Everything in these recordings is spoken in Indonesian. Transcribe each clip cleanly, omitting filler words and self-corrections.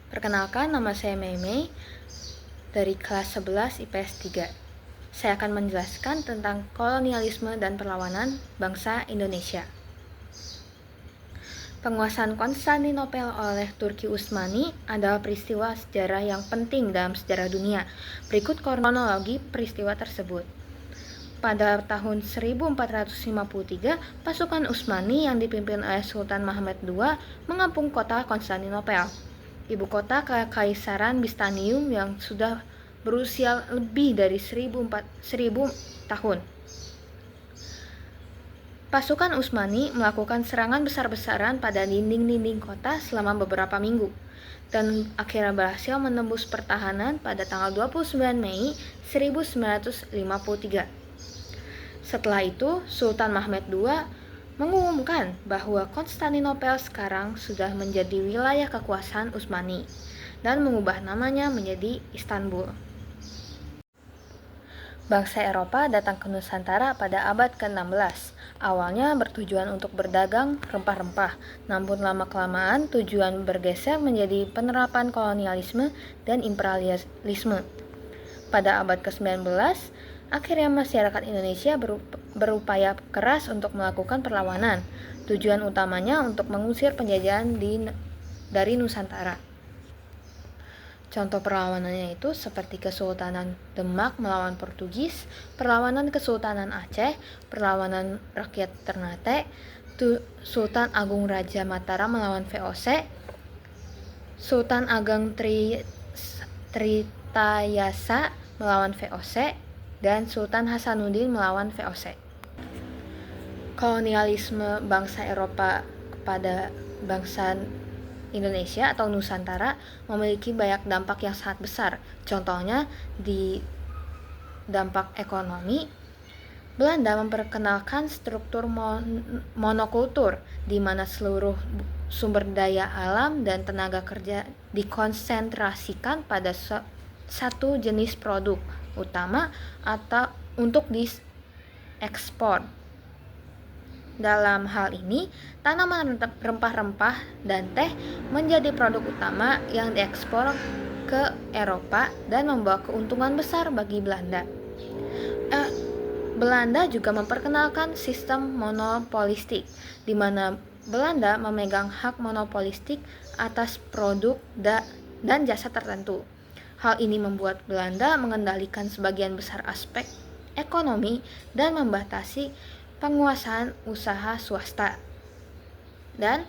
Perkenalkan, nama saya Mei dari kelas 11 IPS 3. Saya akan menjelaskan tentang kolonialisme dan perlawanan bangsa Indonesia. Penguasaan Konstantinopel oleh Turki Utsmani adalah peristiwa sejarah yang penting dalam sejarah dunia. Berikut kronologi peristiwa tersebut. Pada tahun 1453, pasukan Utsmani yang dipimpin oleh Sultan Mehmed II mengepung kota Konstantinopel, ibu kota Kekaisaran Bizantium yang sudah berusia lebih dari 1000 tahun. Pasukan Utsmani melakukan serangan besar-besaran pada dinding-dinding kota selama beberapa minggu dan akhirnya berhasil menembus pertahanan pada tanggal 29 Mei 1953. Setelah itu, Sultan Mehmed II mengumumkan bahwa Konstantinopel sekarang sudah menjadi wilayah kekuasaan Utsmani dan mengubah namanya menjadi Istanbul. Bangsa Eropa datang ke Nusantara pada abad ke-16. Awalnya bertujuan untuk berdagang rempah-rempah, namun lama-kelamaan tujuan bergeser menjadi penerapan kolonialisme dan imperialisme. Pada abad ke-19, akhirnya masyarakat Indonesia berupaya keras untuk melakukan perlawanan. Tujuan utamanya untuk mengusir penjajahan dari Nusantara. Contoh perlawanannya itu seperti Kesultanan Demak melawan Portugis, perlawanan Kesultanan Aceh, perlawanan rakyat Ternate, Sultan Agung Raja Mataram melawan VOC, Sultan Ageng Tritayasa melawan VOC, dan Sultan Hasanuddin melawan VOC. Kolonialisme bangsa Eropa kepada bangsa Indonesia atau Nusantara memiliki banyak dampak yang sangat besar. Contohnya di dampak ekonomi, Belanda memperkenalkan struktur monokultur di mana seluruh sumber daya alam dan tenaga kerja dikonsentrasikan pada satu jenis produk utama atau untuk diekspor. Dalam hal ini, tanaman rempah-rempah dan teh menjadi produk utama yang diekspor ke Eropa dan membawa keuntungan besar bagi Belanda. Belanda juga memperkenalkan sistem monopolistik, di mana Belanda memegang hak monopolistik atas produk dan jasa tertentu. Hal ini membuat Belanda mengendalikan sebagian besar aspek ekonomi dan membatasi penguasaan usaha swasta. Dan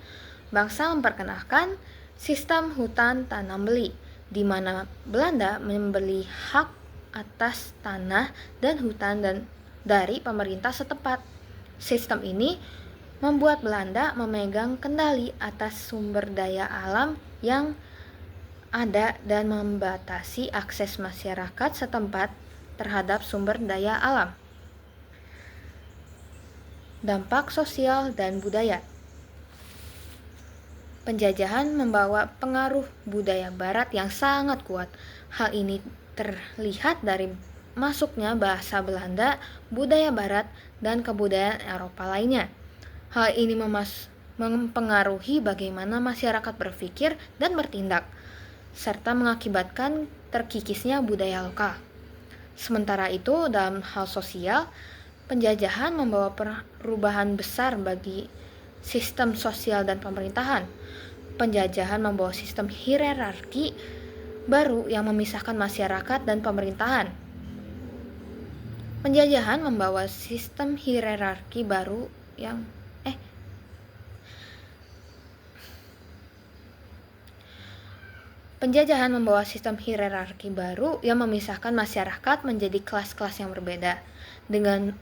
bangsa memperkenalkan sistem hutan tanam beli, di mana Belanda membeli hak atas tanah dan hutan dari pemerintah setempat. Sistem ini membuat Belanda memegang kendali atas sumber daya alam yang ada dan membatasi akses masyarakat setempat terhadap sumber daya alam. Dampak sosial dan budaya. Penjajahan membawa pengaruh budaya barat yang sangat kuat. Hal ini terlihat dari masuknya bahasa Belanda, budaya barat, dan kebudayaan Eropa lainnya. Hal ini mempengaruhi bagaimana masyarakat berpikir dan bertindak, serta mengakibatkan terkikisnya budaya lokal. Sementara itu, dalam hal sosial, penjajahan membawa perubahan besar bagi sistem sosial dan pemerintahan. Penjajahan membawa sistem hierarki baru yang memisahkan masyarakat dan pemerintahan. Penjajahan membawa sistem hierarki baru yang Penjajahan membawa sistem hierarki baru yang memisahkan masyarakat menjadi kelas-kelas yang berbeda, dengan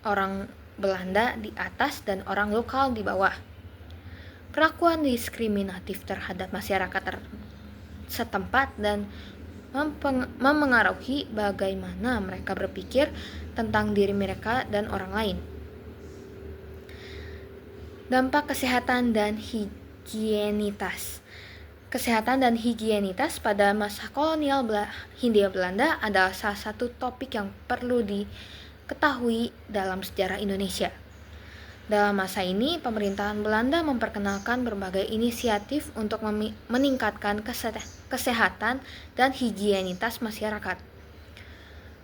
orang Belanda di atas dan orang lokal di bawah. Perlakuan diskriminatif terhadap masyarakat setempat dan memengaruhi bagaimana mereka berpikir tentang diri mereka dan orang lain. Dampak kesehatan dan higienitas. Kesehatan dan higienitas pada masa kolonial Hindia Belanda adalah salah satu topik yang perlu diketahui dalam sejarah Indonesia. Dalam masa ini, pemerintahan Belanda memperkenalkan berbagai inisiatif untuk meningkatkan kesehatan dan higienitas masyarakat.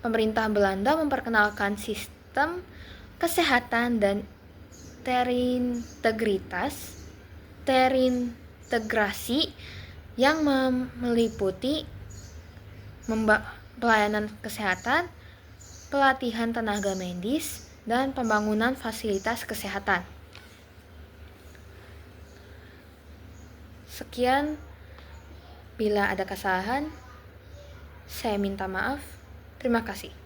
Pemerintah Belanda memperkenalkan sistem kesehatan dan terintegrasi yang meliputi pelayanan kesehatan, pelatihan tenaga medis, dan pembangunan fasilitas kesehatan. Sekian, bila ada kesalahan, saya minta maaf. Terima kasih.